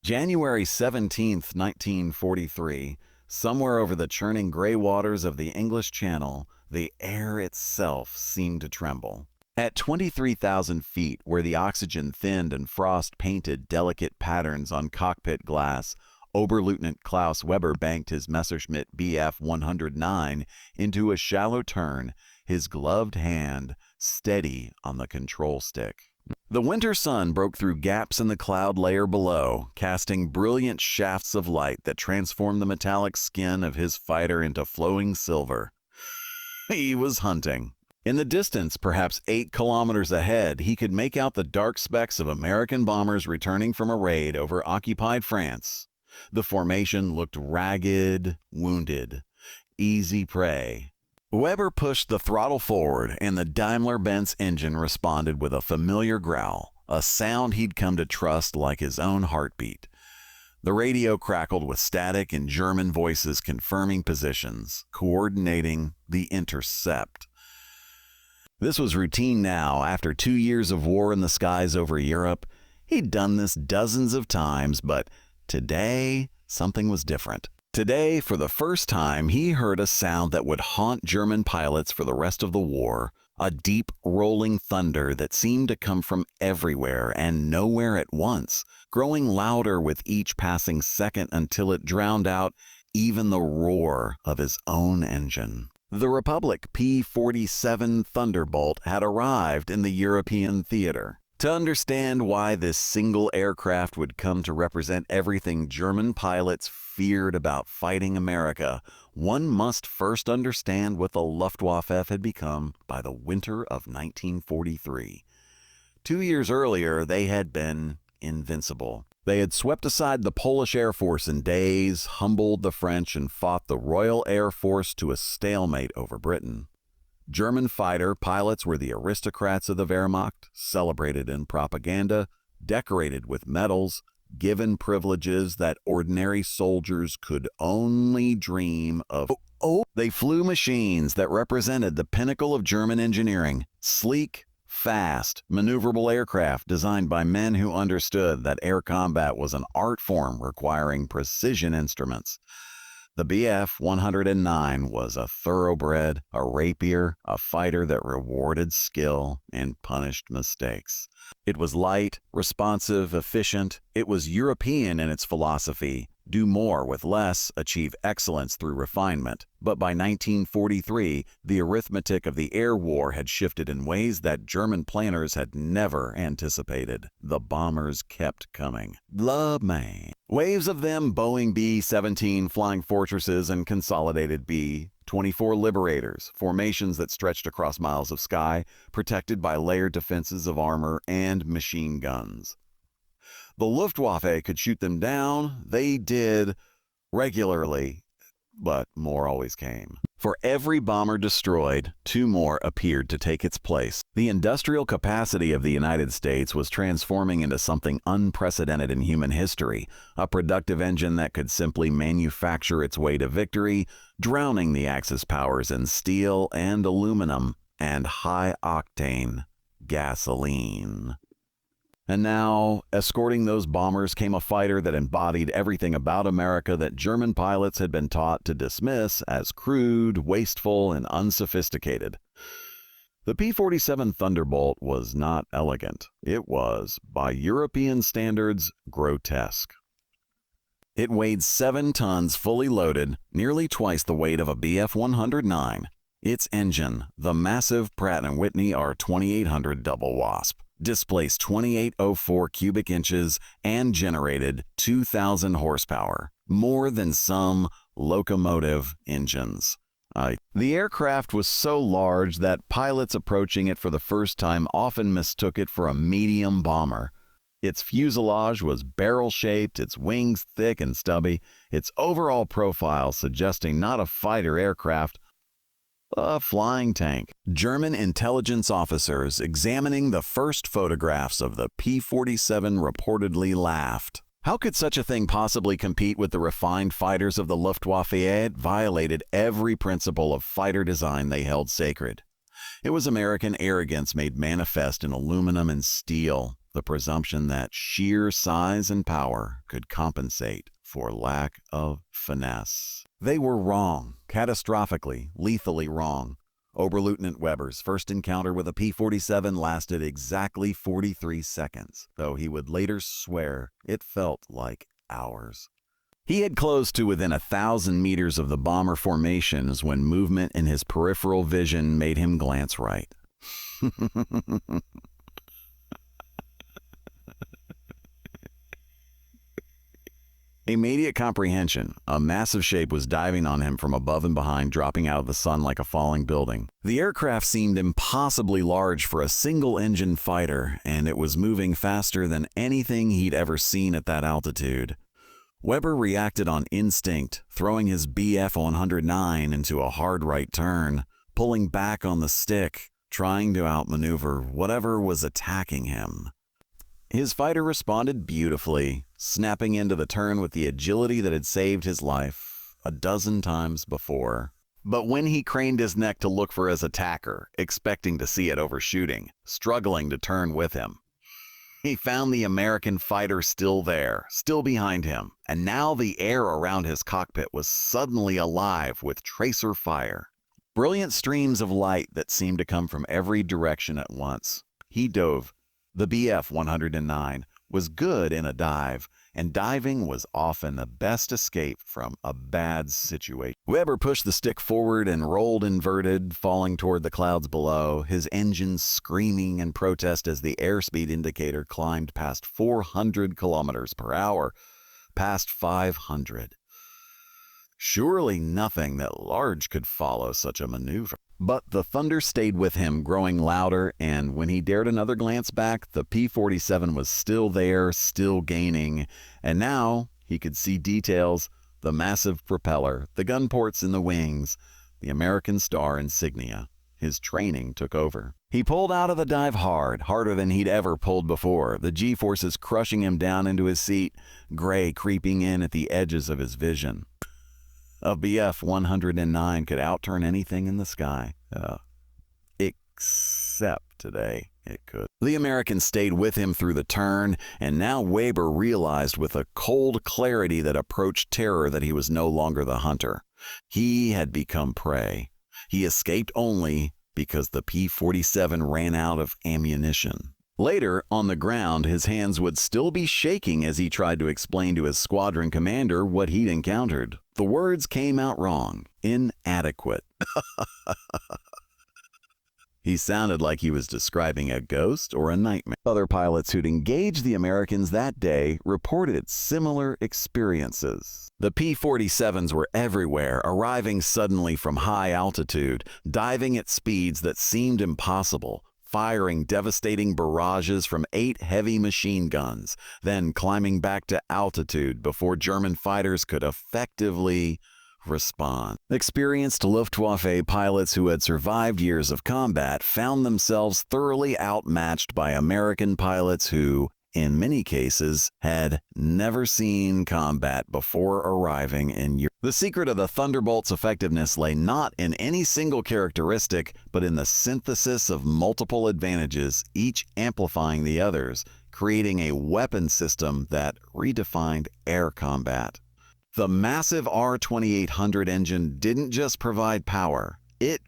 January 17th, 1943, somewhere over the churning gray waters of the English Channel, the air itself seemed to tremble. At 23,000 feet, where the oxygen thinned and frost painted delicate patterns on cockpit glass, Oberleutnant Klaus Weber banked his Messerschmitt Bf 109 into a shallow turn, his gloved hand steady on the control stick. The winter sun broke through gaps in the cloud layer below, casting brilliant shafts of light that transformed the metallic skin of his fighter into flowing silver. He was hunting. In the distance, perhaps 8 kilometers ahead, he could make out the dark specks of American bombers returning from a raid over occupied France. The formation looked ragged, wounded, easy prey. Weber pushed the throttle forward, and the Daimler-Benz engine responded with a familiar growl, a sound he'd come to trust like his own heartbeat. The radio crackled with static and German voices confirming positions, coordinating the intercept. This was routine now. After 2 years of war in the skies over Europe, he'd done this dozens of times, but today, something was different. Today, for the first time, he heard a sound that would haunt German pilots for the rest of the war, a deep, rolling thunder that seemed to come from everywhere and nowhere at once, growing louder with each passing second until it drowned out even the roar of his own engine. The Republic P-47 Thunderbolt had arrived in the European theater. To understand why this single aircraft would come to represent everything German pilots feared about fighting America, one must first understand what the Luftwaffe had become by the winter of 1943. 2 years earlier, they had been invincible. They had swept aside the Polish Air Force in days, humbled the French, and fought the Royal Air Force to a stalemate over Britain. German fighter pilots were the aristocrats of the Wehrmacht, celebrated in propaganda, decorated with medals, given privileges that ordinary soldiers could only dream of. They flew machines that represented the pinnacle of German engineering, sleek, fast, maneuverable aircraft designed by men who understood that air combat was an art form requiring precision instruments. The Bf 109 was a thoroughbred, a rapier, a fighter that rewarded skill and punished mistakes. It was light, responsive, efficient. It was European in its philosophy. Do more with less, achieve excellence through refinement. But by 1943, the arithmetic of the air war had shifted in ways that German planners had never anticipated. The bombers kept coming. Love man. Waves of them, Boeing B-17 Flying Fortresses and consolidated B-24 Liberators, formations that stretched across miles of sky, protected by layered defenses of armor and machine guns. The Luftwaffe could shoot them down. They did regularly, but more always came. For every bomber destroyed, 2 more appeared to take its place. The industrial capacity of the United States was transforming into something unprecedented in human history, a productive engine that could simply manufacture its way to victory, drowning the Axis powers in steel and aluminum and high-octane gasoline. And now, escorting those bombers came a fighter that embodied everything about America that German pilots had been taught to dismiss as crude, wasteful, and unsophisticated. The P-47 Thunderbolt was not elegant. It was, by European standards, grotesque. It weighed 7 tons fully loaded, nearly twice the weight of a Bf 109. Its engine, the massive Pratt & Whitney R2800 Double Wasp, displaced 2804 cubic inches and generated 2,000 horsepower, more than some locomotive engines. The aircraft was so large that pilots approaching it for the first time often mistook it for a medium bomber. Its fuselage was barrel-shaped, its wings thick and stubby, its overall profile suggesting not a fighter aircraft, a flying tank. German intelligence officers examining the first photographs of the P-47 reportedly laughed. How could such a thing possibly compete with the refined fighters of the Luftwaffe? It violated every principle of fighter design they held sacred. It was American arrogance made manifest in aluminum and steel. the presumption that sheer size and power could compensate for lack of finesse. They were wrong, catastrophically, lethally wrong. Oberleutnant Weber's first encounter with a P-47 lasted exactly 43 seconds, though he would later swear it felt like hours. He had closed to within 1,000 meters of the bomber formations when movement in his peripheral vision made him glance right. Immediate comprehension. A massive shape was diving on him from above and behind, dropping out of the sun like a falling building. The aircraft seemed impossibly large for a single-engine fighter, and it was moving faster than anything he'd ever seen at that altitude. Weber reacted on instinct, throwing his Bf-109 into a hard right turn, pulling back on the stick, trying to outmaneuver whatever was attacking him. His fighter responded beautifully, snapping into the turn with the agility that had saved his life a dozen times before. But when he craned his neck to look for his attacker, expecting to see it overshooting, struggling to turn with him, he found the American fighter still there, still behind him, and now the air around his cockpit was suddenly alive with tracer fire. Brilliant streams of light that seemed to come from every direction at once. He dove. The Bf-109 was good in a dive, and diving was often the best escape from a bad situation. Weber pushed the stick forward and rolled inverted, falling toward the clouds below, his engines screaming in protest as the airspeed indicator climbed past 400 kilometers per hour, past 500. Surely nothing that large could follow such a maneuver. But the thunder stayed with him, growing louder, and when he dared another glance back, the P-47 was still there, still gaining, and now he could see details: the massive propeller, the gun ports in the wings, the American star insignia. His training took over. He pulled out of the dive hard, harder than he'd ever pulled before, the G-forces crushing him down into his seat, gray creeping in at the edges of his vision. A Bf-109 could outturn anything in the sky. Except today, it could. The American stayed with him through the turn, and now Weber realized with a cold clarity that approached terror that he was no longer the hunter. He had become prey. He escaped only because the P-47 ran out of ammunition. Later, on the ground, his hands would still be shaking as he tried to explain to his squadron commander what he'd encountered. The words came out wrong. Inadequate. He sounded like he was describing a ghost or a nightmare. Other pilots who'd engaged the Americans that day reported similar experiences. The P-47s were everywhere, arriving suddenly from high altitude, diving at speeds that seemed impossible, firing devastating barrages from 8 heavy machine guns, then climbing back to altitude before German fighters could effectively respond. Experienced Luftwaffe pilots who had survived years of combat found themselves thoroughly outmatched by American pilots who, in many cases, had never seen combat before arriving in Europe. The secret of the Thunderbolt's effectiveness lay not in any single characteristic, but in the synthesis of multiple advantages, each amplifying the others, creating a weapon system that redefined air combat. The massive R-2800 engine didn't just provide power, it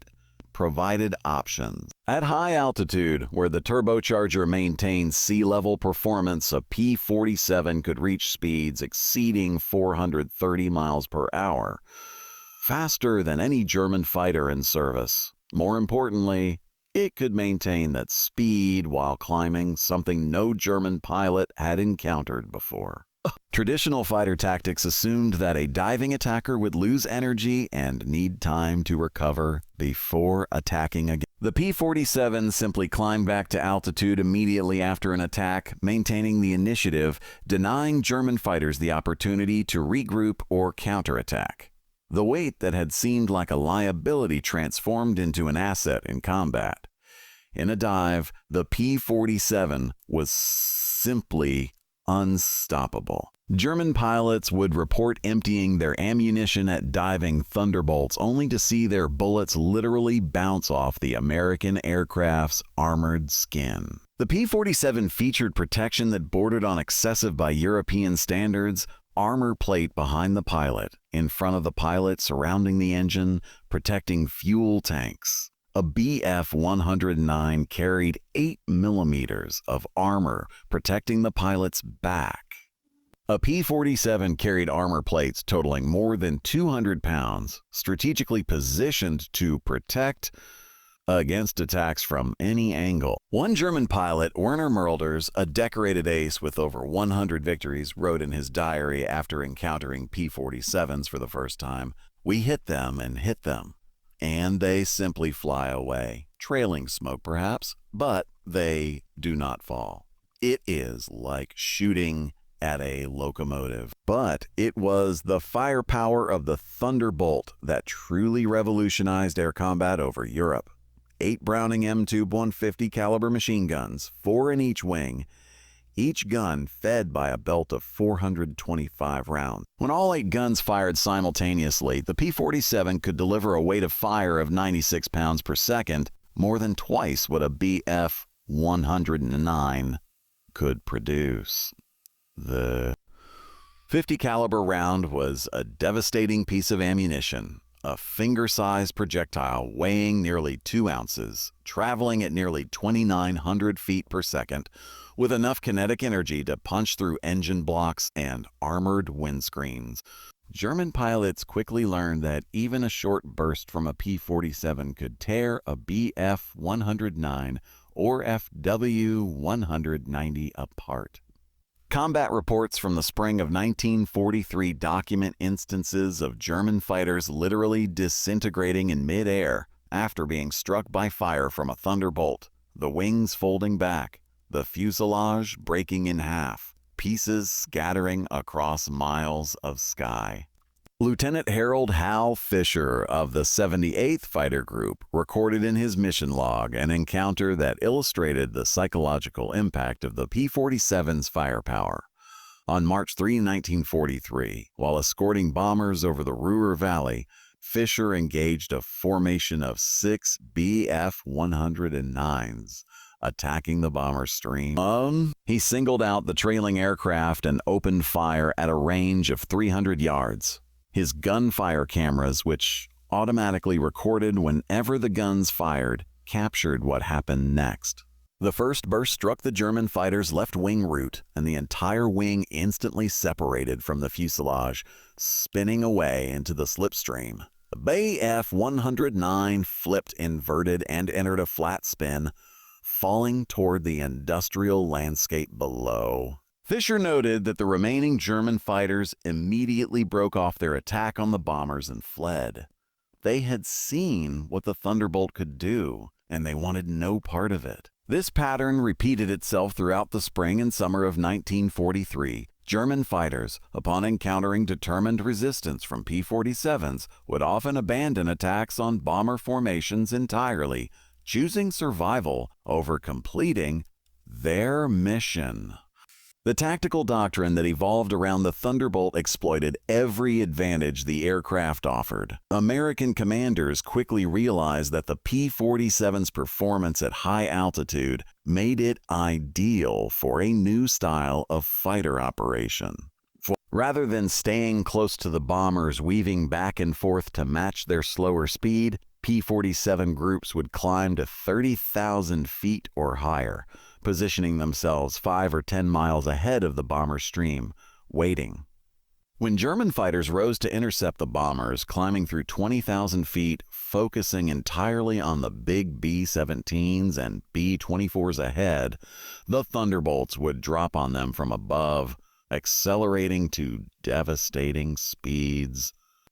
provided options. At high altitude, where the turbocharger maintained sea-level performance, a P-47 could reach speeds exceeding 430 miles per hour, faster than any German fighter in service. More importantly, it could maintain that speed while climbing, something no German pilot had encountered before. Traditional fighter tactics assumed that a diving attacker would lose energy and need time to recover before attacking again. The P-47 simply climbed back to altitude immediately after an attack, maintaining the initiative, denying German fighters the opportunity to regroup or counterattack. The weight that had seemed like a liability transformed into an asset in combat. In a dive, the P-47 was simply unstoppable. German pilots would report emptying their ammunition at diving Thunderbolts only to see their bullets literally bounce off the American aircraft's armored skin. The P-47 featured protection that bordered on excessive by European standards, armor plate behind the pilot, in front of the pilot surrounding the engine, protecting fuel tanks. A Bf-109 carried 8 millimeters of armor protecting the pilot's back. A P-47 carried armor plates totaling more than 200 pounds, strategically positioned to protect against attacks from any angle. One German pilot, Werner Mölders, a decorated ace with over 100 victories, wrote in his diary after encountering P-47s for the first time, "We hit them and hit them, and they simply fly away, trailing smoke perhaps, but they do not fall. It is like shooting at a locomotive." But it was the firepower of the Thunderbolt that truly revolutionized air combat over Europe. 8 Browning M2 150 caliber machine guns, 4 in each wing, each gun fed by a belt of 425 rounds. When all 8 guns fired simultaneously, the P-47 could deliver a weight of fire of 96 pounds per second, more than twice what a Bf-109 could produce. The 50 caliber round was a devastating piece of ammunition, a finger-sized projectile weighing nearly 2 ounces, traveling at nearly 2,900 feet per second, with enough kinetic energy to punch through engine blocks and armored windscreens. German pilots quickly learned that even a short burst from a P-47 could tear a Bf-109 or FW-190 apart. Combat reports from the spring of 1943 document instances of German fighters literally disintegrating in mid-air after being struck by fire from a Thunderbolt, the wings folding back, the fuselage breaking in half, pieces scattering across miles of sky. Lieutenant Harold Hal Fisher of the 78th Fighter Group recorded in his mission log an encounter that illustrated the psychological impact of the P-47's firepower. On March 3, 1943, while escorting bombers over the Ruhr Valley, Fisher engaged a formation of 6 Bf-109s, attacking the bomber stream. He singled out the trailing aircraft and opened fire at a range of 300 yards. His gunfire cameras, which automatically recorded whenever the guns fired, captured what happened next. The first burst struck the German fighter's left wing root, and the entire wing instantly separated from the fuselage, spinning away into the slipstream. The Bf-109 flipped inverted and entered a flat spin, falling toward the industrial landscape below. Fisher noted that the remaining German fighters immediately broke off their attack on the bombers and fled. They had seen what the Thunderbolt could do, and they wanted no part of it. This pattern repeated itself throughout the spring and summer of 1943. German fighters, upon encountering determined resistance from P-47s, would often abandon attacks on bomber formations entirely, choosing survival over completing their mission. The tactical doctrine that evolved around the Thunderbolt exploited every advantage the aircraft offered. American commanders quickly realized that the P-47's performance at high altitude made it ideal for a new style of fighter operation. Rather than staying close to the bombers weaving back and forth to match their slower speed, P-47 groups would climb to 30,000 feet or higher, positioning themselves 5 or 10 miles ahead of the bomber stream, waiting. When German fighters rose to intercept the bombers, climbing through 20,000 feet, focusing entirely on the big B-17s and B-24s ahead, the Thunderbolts would drop on them from above, accelerating to devastating speeds,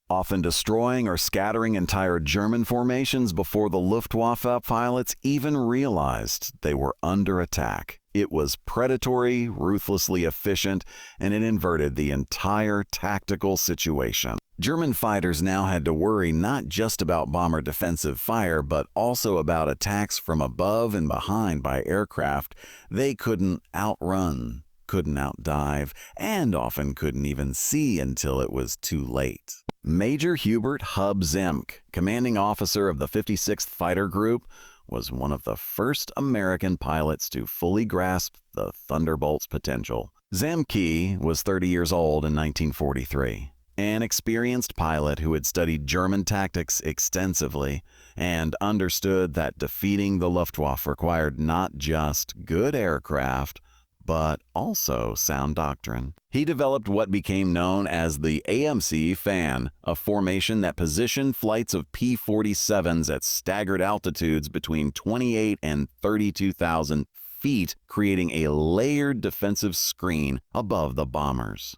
often destroying or scattering entire German formations before the Luftwaffe pilots even realized they were under attack. It was predatory, ruthlessly efficient, and it inverted the entire tactical situation. German fighters now had to worry not just about bomber defensive fire, but also about attacks from above and behind by aircraft they couldn't outrun couldn't outdive, and often couldn't even see until it was too late. Major Hubert "Hub" Zemke, commanding officer of the 56th Fighter Group, was one of the first American pilots to fully grasp the Thunderbolt's potential. Zemke was 30 years old in 1943. An experienced pilot who had studied German tactics extensively and understood that defeating the Luftwaffe required not just good aircraft, but also sound doctrine. He developed what became known as the AMC fan, a formation that positioned flights of P-47s at staggered altitudes between 28 and 32,000 feet, creating a layered defensive screen above the bombers.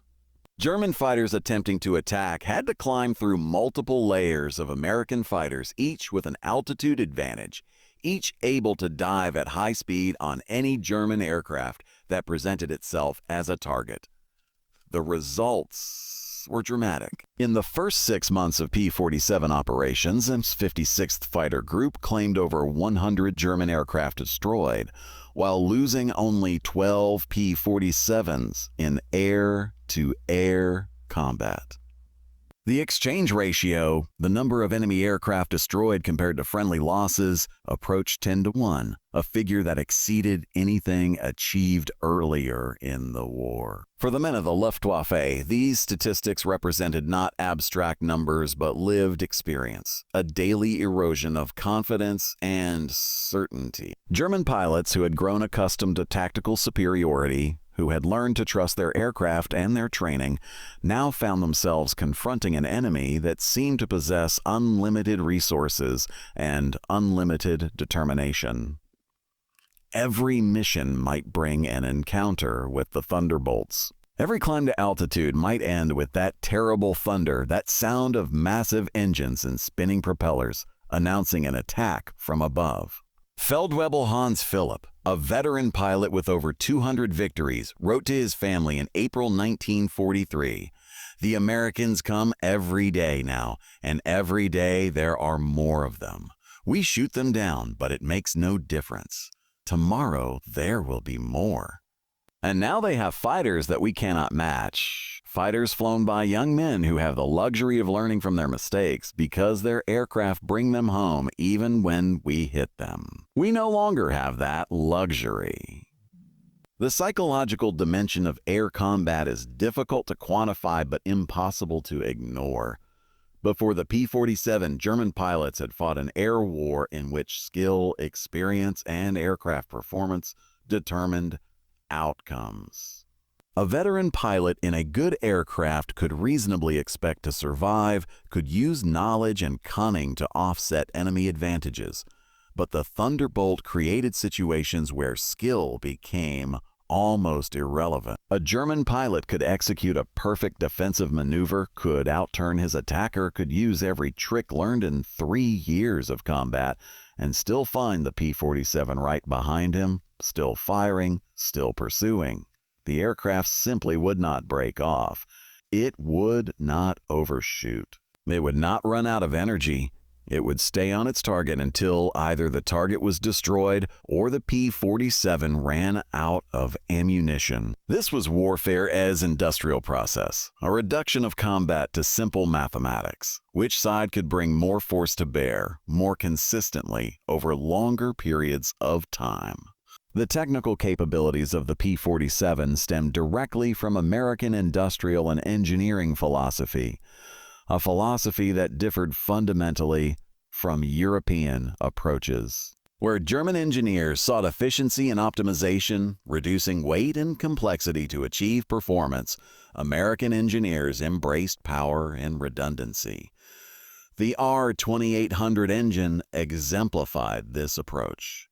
German fighters attempting to attack had to climb through multiple layers of American fighters, each with an altitude advantage, each able to dive at high speed on any German aircraft that presented itself as a target. The results were dramatic. In the first 6 months of P-47 operations, the 56th Fighter Group claimed over 100 German aircraft destroyed, while losing only 12 P-47s in air-to-air combat. The exchange ratio, the number of enemy aircraft destroyed compared to friendly losses, approached 10-1, a figure that exceeded anything achieved earlier in the war. For the men of the Luftwaffe, these statistics represented not abstract numbers but lived experience, a daily erosion of confidence and certainty. German pilots who had grown accustomed to tactical superiority, who had learned to trust their aircraft and their training, now found themselves confronting an enemy that seemed to possess unlimited resources and unlimited determination. Every mission might bring an encounter with the Thunderbolts. Every climb to altitude might end with that terrible thunder, that sound of massive engines and spinning propellers, announcing an attack from above. Feldwebel Hans Philipp, a veteran pilot with over 200 victories, wrote to his family in April 1943, "The Americans come every day now, and every day there are more of them. We shoot them down, but it makes no difference. Tomorrow there will be more." And now they have fighters that we cannot match. Fighters flown by young men who have the luxury of learning from their mistakes because their aircraft bring them home even when we hit them. We no longer have that luxury. The psychological dimension of air combat is difficult to quantify but impossible to ignore. Before the P-47, German pilots had fought an air war in which skill, experience, and aircraft performance determined outcomes. A veteran pilot in a good aircraft could reasonably expect to survive, could use knowledge and cunning to offset enemy advantages. But the Thunderbolt created situations where skill became almost irrelevant. A German pilot could execute a perfect defensive maneuver, could outturn his attacker, could use every trick learned in 3 years of combat, and still find the P-47 right behind him, still firing, still pursuing. The aircraft simply would not break off. It would not overshoot. It would not run out of energy. It would stay on its target until either the target was destroyed or the P-47 ran out of ammunition. This was warfare as industrial process, a reduction of combat to simple mathematics. Which side could bring more force to bear, more consistently, over longer periods of time? The technical capabilities of the P-47 stemmed directly from American industrial and engineering philosophy, a philosophy that differed fundamentally from European approaches. Where German engineers sought efficiency and optimization, reducing weight and complexity to achieve performance, American engineers embraced power and redundancy. The R-2800 engine exemplified this approach.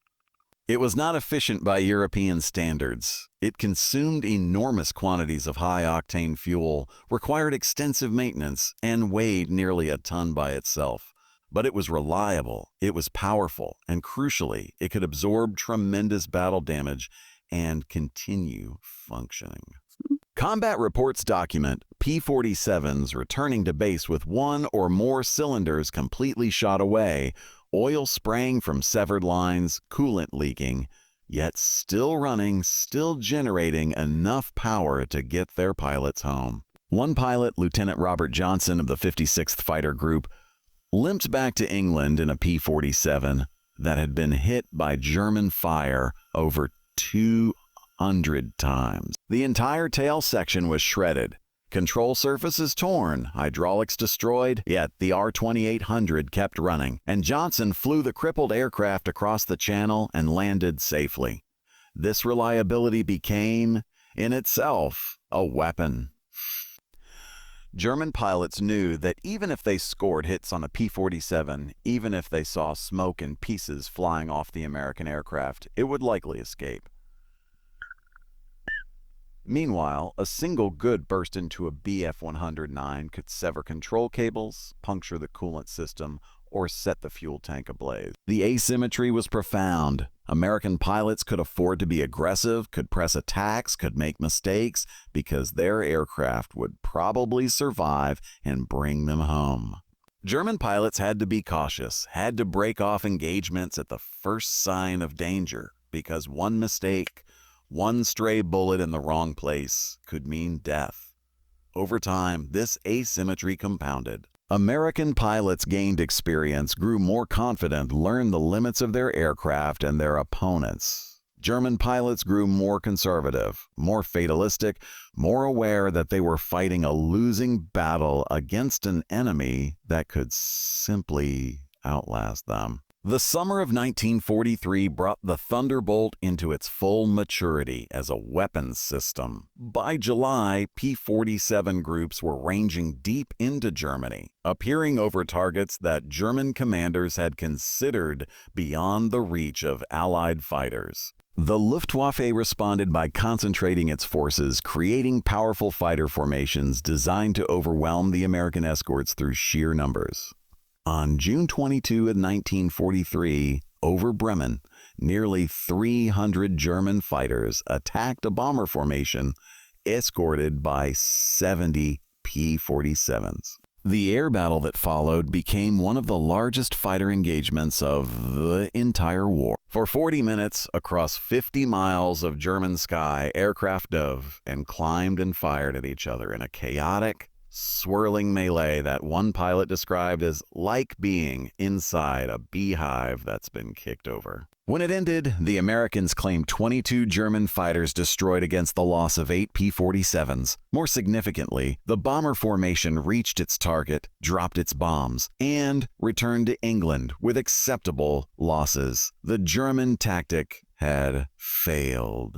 It was not efficient by European standards. It consumed enormous quantities of high-octane fuel, required extensive maintenance, and weighed nearly a ton by itself. But it was reliable, it was powerful, and crucially, it could absorb tremendous battle damage and continue functioning. Combat reports document P-47s returning to base with one or more cylinders completely shot away, oil spraying from severed lines, coolant leaking, yet still running, still generating enough power to get their pilots home. One pilot, Lieutenant Robert Johnson of the 56th Fighter Group, limped back to England in a P-47 that had been hit by German fire over 200 times. The entire tail section was shredded, control surfaces torn, hydraulics destroyed, yet the R-2800 kept running, and Johnson flew the crippled aircraft across the channel and landed safely. This reliability became, in itself, a weapon. German pilots knew that even if they scored hits on a P-47, even if they saw smoke and pieces flying off the American aircraft, it would likely escape. Meanwhile, a single good burst into a Bf-109 could sever control cables, puncture the coolant system, or set the fuel tank ablaze. The asymmetry was profound. American pilots could afford to be aggressive, could press attacks, could make mistakes, because their aircraft would probably survive and bring them home. German pilots had to be cautious, had to break off engagements at the first sign of danger, because one mistake, one stray bullet in the wrong place could mean death. Over time, this asymmetry compounded. American pilots gained experience, grew more confident, learned the limits of their aircraft and their opponents. German pilots grew more conservative, more fatalistic, more aware that they were fighting a losing battle against an enemy that could simply outlast them. The summer of 1943 brought the Thunderbolt into its full maturity as a weapons system. By July, P-47 groups were ranging deep into Germany, appearing over targets that German commanders had considered beyond the reach of Allied fighters. The Luftwaffe responded by concentrating its forces, creating powerful fighter formations designed to overwhelm the American escorts through sheer numbers. On June 22, 1943, over Bremen, nearly 300 German fighters attacked a bomber formation escorted by 70 P-47s. The air battle that followed became one of the largest fighter engagements of the entire war. For 40 minutes, across 50 miles of German sky, aircraft dove and climbed and fired at each other in a chaotic, swirling melee that one pilot described as like being inside a beehive that's been kicked over. When it ended, the Americans claimed 22 German fighters destroyed against the loss of 8 P-47s. More significantly, the bomber formation reached its target, dropped its bombs, and returned to England with acceptable losses. The German tactic had failed.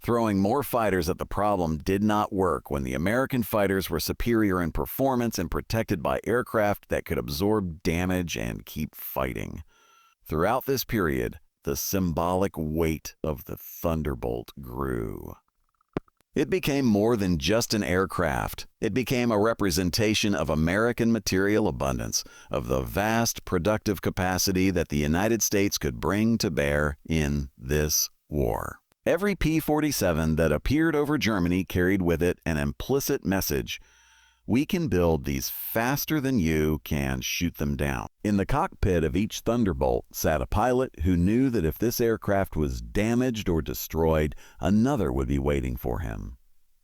Throwing more fighters at the problem did not work when the American fighters were superior in performance and protected by aircraft that could absorb damage and keep fighting. Throughout this period, the symbolic weight of the Thunderbolt grew. It became more than just an aircraft. It became a representation of American material abundance, of the vast productive capacity that the United States could bring to bear in this war. Every P-47 that appeared over Germany carried with it an implicit message: we can build these faster than you can shoot them down. In the cockpit of each Thunderbolt sat a pilot who knew that if this aircraft was damaged or destroyed, another would be waiting for him.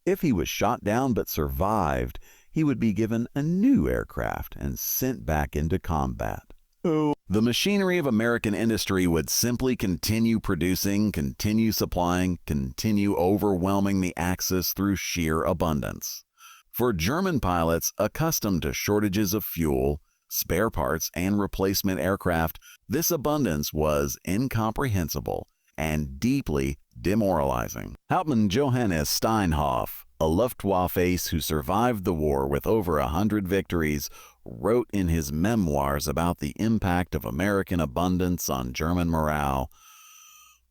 If he was shot down but survived, he would be given a new aircraft and sent back into combat. The machinery of American industry would simply continue producing, continue supplying, continue overwhelming the Axis through sheer abundance. For German pilots accustomed to shortages of fuel, spare parts, and replacement aircraft, this abundance was incomprehensible and deeply demoralizing. Hauptmann Johannes Steinhoff, a Luftwaffe ace who survived the war with over 100 victories, wrote in his memoirs about the impact of American abundance on German morale.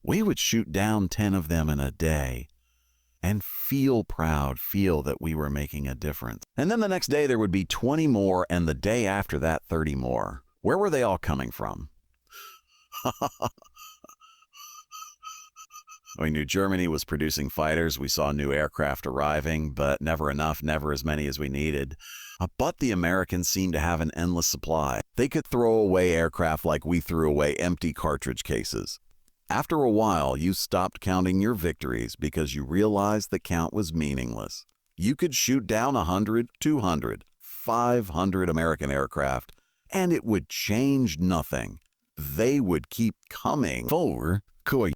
We would shoot down 10 of them in a day and feel proud, feel that we were making a difference. And then the next day there would be 20 more, and the day after that 30 more. Where were they all coming from? We knew Germany was producing fighters. We saw new aircraft arriving, but never enough, never as many as we needed. But the Americans seemed to have an endless supply. They could throw away aircraft like we threw away empty cartridge cases. After a while, you stopped counting your victories because you realized the count was meaningless. You could shoot down 100, 200, 500 American aircraft, and it would change nothing. They would keep coming forward.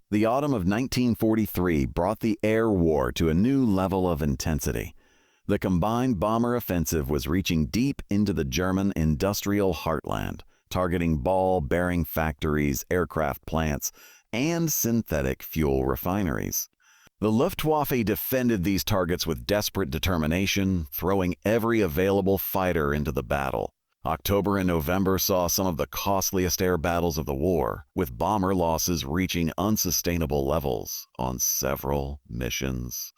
The autumn of 1943 brought the air war to a new level of intensity. The combined bomber offensive was reaching deep into the German industrial heartland, targeting ball-bearing factories, aircraft plants, and synthetic fuel refineries. The Luftwaffe defended these targets with desperate determination, throwing every available fighter into the battle. October and November saw some of the costliest air battles of the war, with bomber losses reaching unsustainable levels on several missions.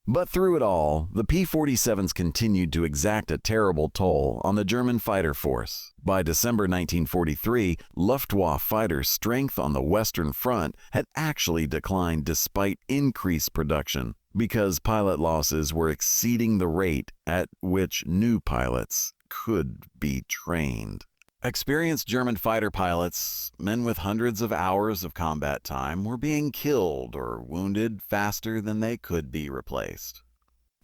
But through it all, the P-47s continued to exact a terrible toll on the German fighter force. By December 1943, Luftwaffe fighters' strength on the Western Front had actually declined despite increased production, because pilot losses were exceeding the rate at which new pilots could be trained. Experienced German fighter pilots, men with hundreds of hours of combat time, were being killed or wounded faster than they could be replaced.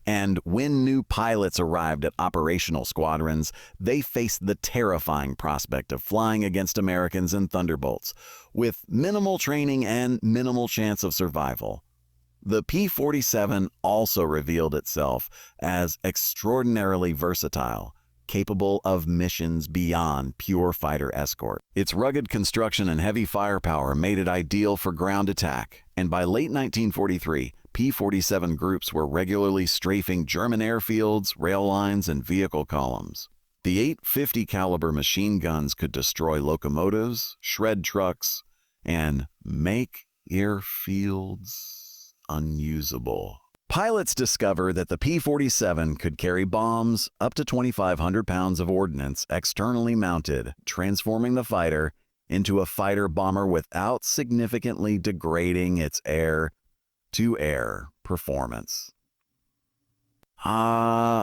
And when new pilots arrived at operational squadrons, they faced the terrifying prospect of flying against Americans in Thunderbolts, with minimal training and minimal chance of survival. The P-47 also revealed itself as extraordinarily versatile, capable of missions beyond pure fighter escort. Its rugged construction and heavy firepower made it ideal for ground attack, and by late 1943, P-47 groups were regularly strafing German airfields, rail lines, and vehicle columns. The 850 caliber machine guns could destroy locomotives, shred trucks, and make airfields unusable. Pilots discovered that the P-47 could carry bombs up to 2,500 pounds of ordnance externally mounted, transforming the fighter into a fighter bomber without significantly degrading its air-to-air performance.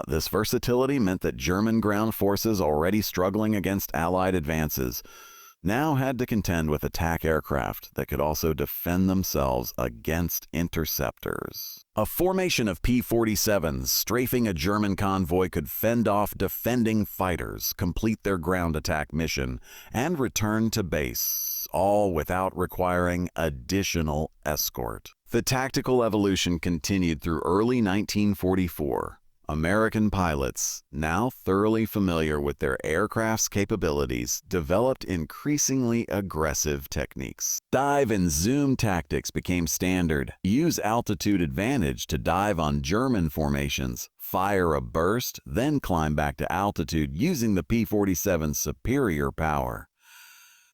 This versatility meant that German ground forces already struggling against Allied advances now had to contend with attack aircraft that could also defend themselves against interceptors. A formation of P-47s strafing a German convoy could fend off defending fighters, complete their ground attack mission, and return to base, all without requiring additional escort. The tactical evolution continued through early 1944. American pilots, now thoroughly familiar with their aircraft's capabilities, developed increasingly aggressive techniques. Dive and zoom tactics became standard. Use altitude advantage to dive on German formations, fire a burst, then climb back to altitude using the P-47's superior power.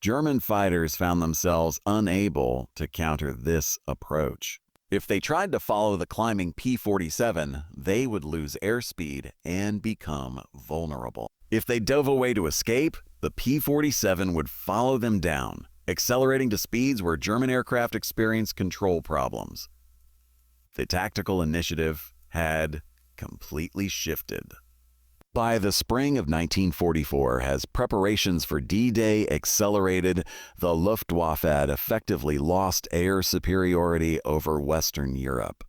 German fighters found themselves unable to counter this approach. If they tried to follow the climbing P-47, they would lose airspeed and become vulnerable. If they dove away to escape, the P-47 would follow them down, accelerating to speeds where German aircraft experienced control problems. The tactical initiative had completely shifted. By the spring of 1944, as preparations for D-Day accelerated, the Luftwaffe had effectively lost air superiority over Western Europe.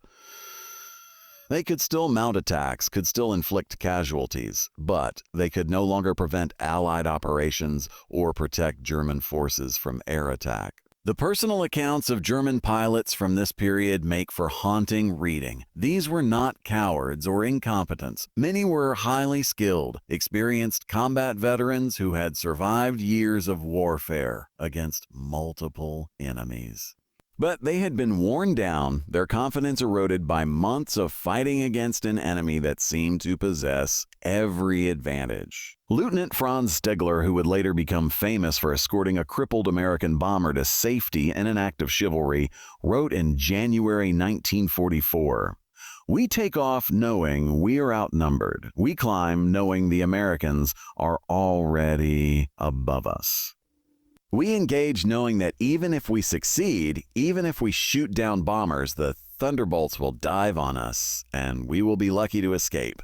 They could still mount attacks, could still inflict casualties, but they could no longer prevent Allied operations or protect German forces from air attack. The personal accounts of German pilots from this period make for haunting reading. These were not cowards or incompetents. Many were highly skilled, experienced combat veterans who had survived years of warfare against multiple enemies. But they had been worn down, their confidence eroded by months of fighting against an enemy that seemed to possess every advantage. Lieutenant Franz Stegler, who would later become famous for escorting a crippled American bomber to safety in an act of chivalry, wrote in January 1944, "We take off knowing we are outnumbered. We climb knowing the Americans are already above us. We engage knowing that even if we succeed, even if we shoot down bombers, the Thunderbolts will dive on us, and we will be lucky to escape.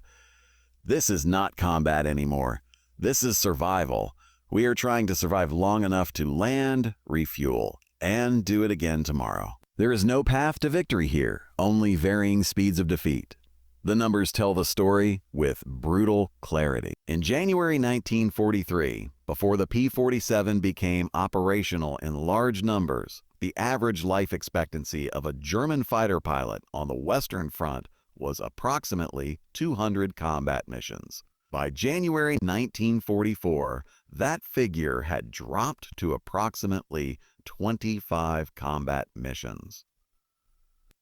This is not combat anymore. This is survival. We are trying to survive long enough to land, refuel, and do it again tomorrow. There is no path to victory here, only varying speeds of defeat. The numbers tell the story with brutal clarity. In January 1943, before the P-47 became operational in large numbers, the average life expectancy of a German fighter pilot on the Western Front was approximately 200 combat missions. By January 1944, that figure had dropped to approximately 25 combat missions.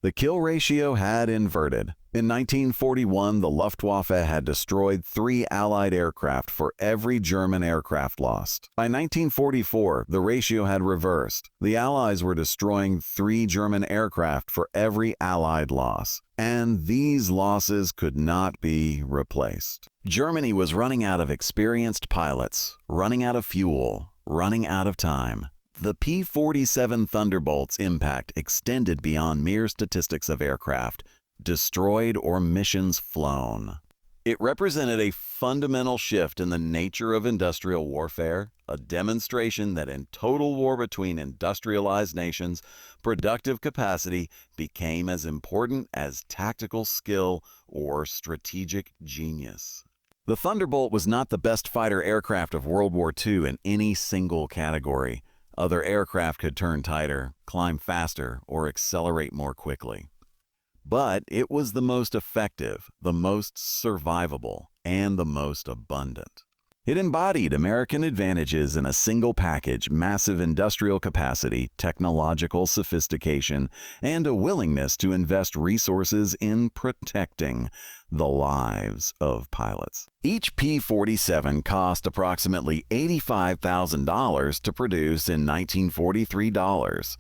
The kill ratio had inverted. In 1941, the Luftwaffe had destroyed 3 Allied aircraft for every German aircraft lost. By 1944, the ratio had reversed. The Allies were destroying 3 German aircraft for every Allied loss, and these losses could not be replaced. Germany was running out of experienced pilots, running out of fuel, running out of time. The P-47 Thunderbolt's impact extended beyond mere statistics of aircraft destroyed or missions flown. It represented a fundamental shift in the nature of industrial warfare, a demonstration that in total war between industrialized nations, productive capacity became as important as tactical skill or strategic genius. The Thunderbolt was not the best fighter aircraft of World War II in any single category. Other aircraft could turn tighter, climb faster, or accelerate more quickly. But it was the most effective, the most survivable, and the most abundant. It embodied American advantages in a single package: massive industrial capacity, technological sophistication, and a willingness to invest resources in protecting the lives of pilots. Each P-47 cost approximately $85,000 to produce in 1943 dollars.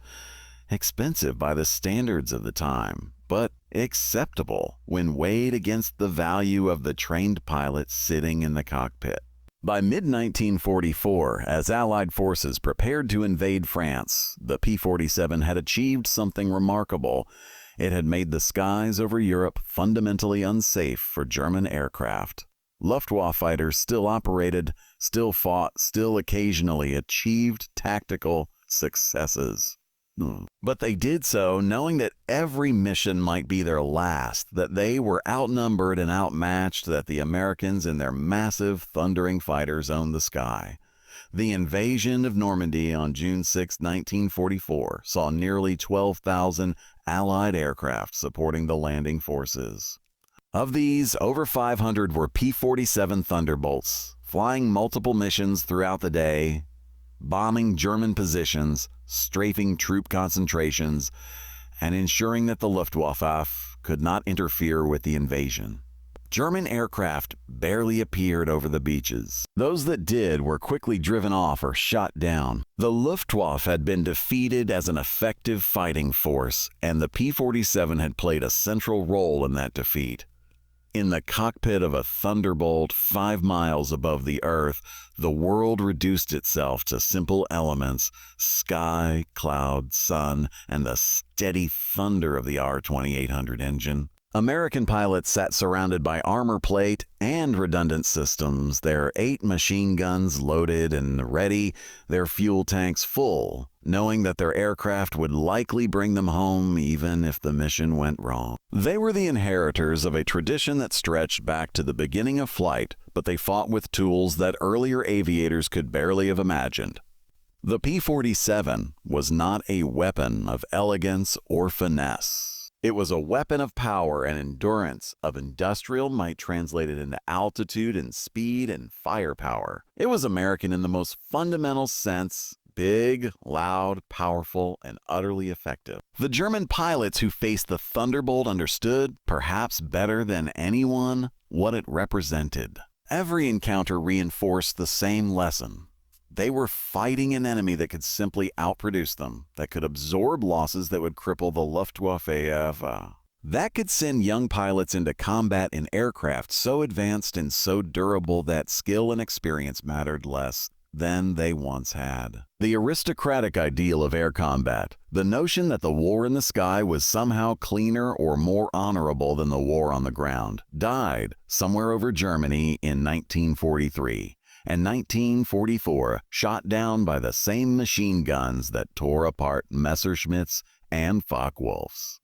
Expensive by the standards of the time, but acceptable when weighed against the value of the trained pilot sitting in the cockpit. By mid-1944, as Allied forces prepared to invade France, the P-47 had achieved something remarkable. It had made the skies over Europe fundamentally unsafe for German aircraft. Luftwaffe fighters still operated, still fought, still occasionally achieved tactical successes. But they did so knowing that every mission might be their last, that they were outnumbered and outmatched, that the Americans in their massive, thundering fighters owned the sky. The invasion of Normandy on June 6, 1944, saw nearly 12,000 Allied aircraft supporting the landing forces. Of these, over 500 were P-47 Thunderbolts, flying multiple missions throughout the day, bombing German positions, strafing troop concentrations, and ensuring that the Luftwaffe could not interfere with the invasion. German aircraft barely appeared over the beaches. Those that did were quickly driven off or shot down. The Luftwaffe had been defeated as an effective fighting force, and the P-47 had played a central role in that defeat. In the cockpit of a Thunderbolt 5 miles above the Earth, the world reduced itself to simple elements: sky, cloud, sun, and the steady thunder of the R-2800 engine. American pilots sat surrounded by armor plate and redundant systems, their 8 machine guns loaded and ready, their fuel tanks full, knowing that their aircraft would likely bring them home even if the mission went wrong. They were the inheritors of a tradition that stretched back to the beginning of flight, but they fought with tools that earlier aviators could barely have imagined. The P-47 was not a weapon of elegance or finesse. It was a weapon of power and endurance, of industrial might translated into altitude and speed and firepower. It was American in the most fundamental sense: big, loud, powerful, and utterly effective. The German pilots who faced the Thunderbolt understood, perhaps better than anyone, what it represented. Every encounter reinforced the same lesson. They were fighting an enemy that could simply outproduce them, that could absorb losses that would cripple the Luftwaffe, that could send young pilots into combat in aircraft so advanced and so durable that skill and experience mattered less than they once had. The aristocratic ideal of air combat, the notion that the war in the sky was somehow cleaner or more honorable than the war on the ground, died somewhere over Germany in 1943. and 1944 shot down by the same machine guns that tore apart Messerschmitts and Focke-Wulfs.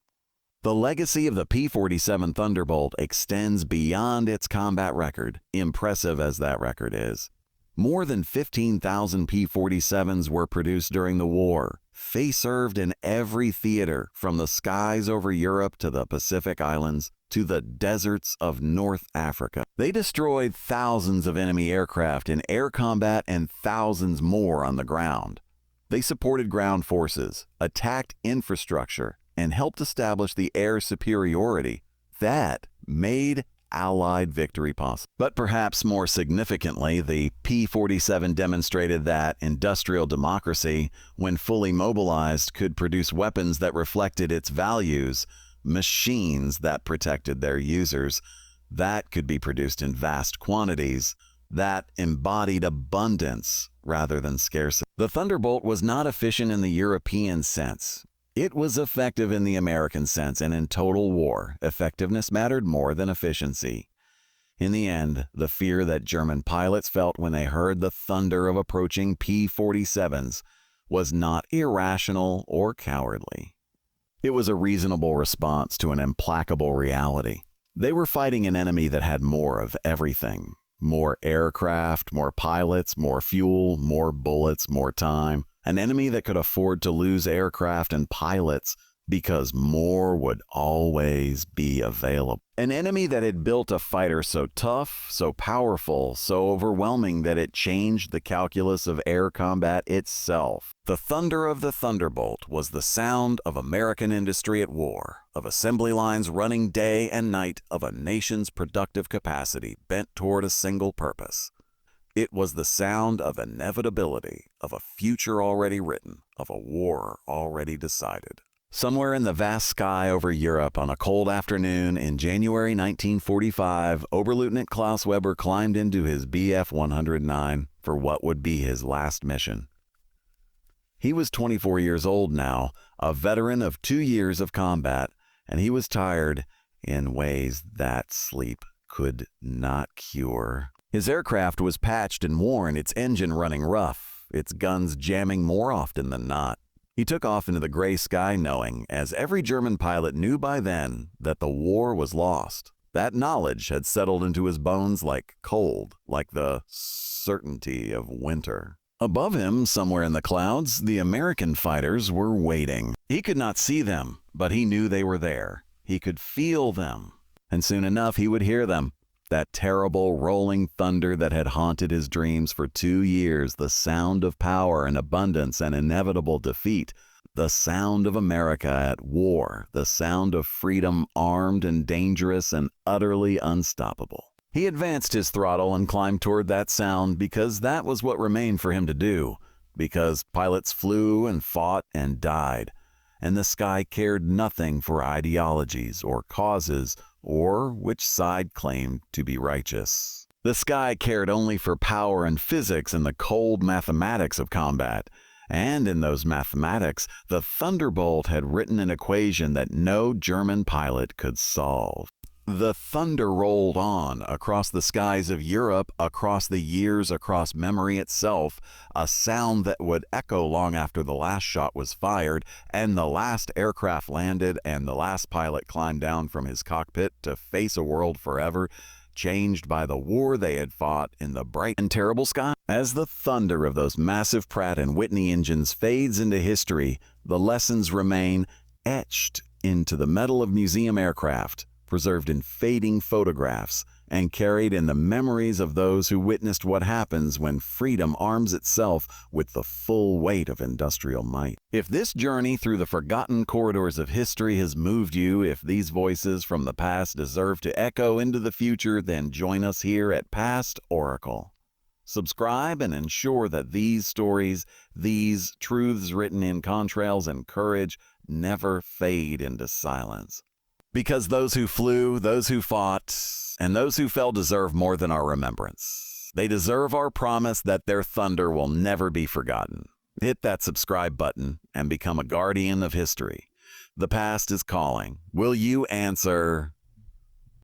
The legacy of the P-47 Thunderbolt extends beyond its combat record, impressive as that record is. More than 15,000 P-47s were produced during the war. They served in every theater, from the skies over Europe to the Pacific Islands to the deserts of North Africa. They destroyed thousands of enemy aircraft in air combat and thousands more on the ground. They supported ground forces, attacked infrastructure, and helped establish the air superiority that made Allied victory possible. But perhaps more significantly, the P-47 demonstrated that industrial democracy, when fully mobilized, could produce weapons that reflected its values, machines that protected their users, that could be produced in vast quantities, that embodied abundance rather than scarcity. The Thunderbolt was not efficient in the European sense. It was effective in the American sense, and in total war, effectiveness mattered more than efficiency. In the end, the fear that German pilots felt when they heard the thunder of approaching P-47s was not irrational or cowardly. It was a reasonable response to an implacable reality. They were fighting an enemy that had more of everything. More aircraft, more pilots, more fuel, more bullets, more time. An enemy that could afford to lose aircraft and pilots because more would always be available. An enemy that had built a fighter so tough, so powerful, so overwhelming that it changed the calculus of air combat itself. The thunder of the Thunderbolt was the sound of American industry at war, of assembly lines running day and night, of a nation's productive capacity bent toward a single purpose. It was the sound of inevitability, of a future already written, of a war already decided. Somewhere in the vast sky over Europe on a cold afternoon in January 1945, Oberleutnant Klaus Weber climbed into his Bf-109 for what would be his last mission. He was 24 years old now, a veteran of 2 years of combat, and he was tired in ways that sleep could not cure. His aircraft was patched and worn, its engine running rough, its guns jamming more often than not. He took off into the gray sky knowing, as every German pilot knew by then, that the war was lost. That knowledge had settled into his bones like cold, like the certainty of winter. Above him, somewhere in the clouds, the American fighters were waiting. He could not see them, but he knew they were there. He could feel them, and soon enough he would hear them. That terrible rolling thunder that had haunted his dreams for 2 years, the sound of power and abundance and inevitable defeat, the sound of America at war, the sound of freedom armed and dangerous and utterly unstoppable. He advanced his throttle and climbed toward that sound because that was what remained for him to do, because pilots flew and fought and died, and the sky cared nothing for ideologies or causes or which side claimed to be righteous. The sky cared only for power and physics and the cold mathematics of combat. And in those mathematics, the Thunderbolt had written an equation that no German pilot could solve. The thunder rolled on across the skies of Europe, across the years, across memory itself, a sound that would echo long after the last shot was fired, and the last aircraft landed, and the last pilot climbed down from his cockpit to face a world forever changed by the war they had fought in the bright and terrible sky. As the thunder of those massive Pratt and Whitney engines fades into history, the lessons remain etched into the metal of museum aircraft, preserved in fading photographs, and carried in the memories of those who witnessed what happens when freedom arms itself with the full weight of industrial might. If this journey through the forgotten corridors of history has moved you, if these voices from the past deserve to echo into the future, then join us here at Past Oracle. Subscribe and ensure that these stories, these truths written in contrails and courage, never fade into silence. Because those who flew, those who fought, and those who fell deserve more than our remembrance. They deserve our promise that their thunder will never be forgotten. Hit that subscribe button and become a guardian of history. The past is calling. Will you answer?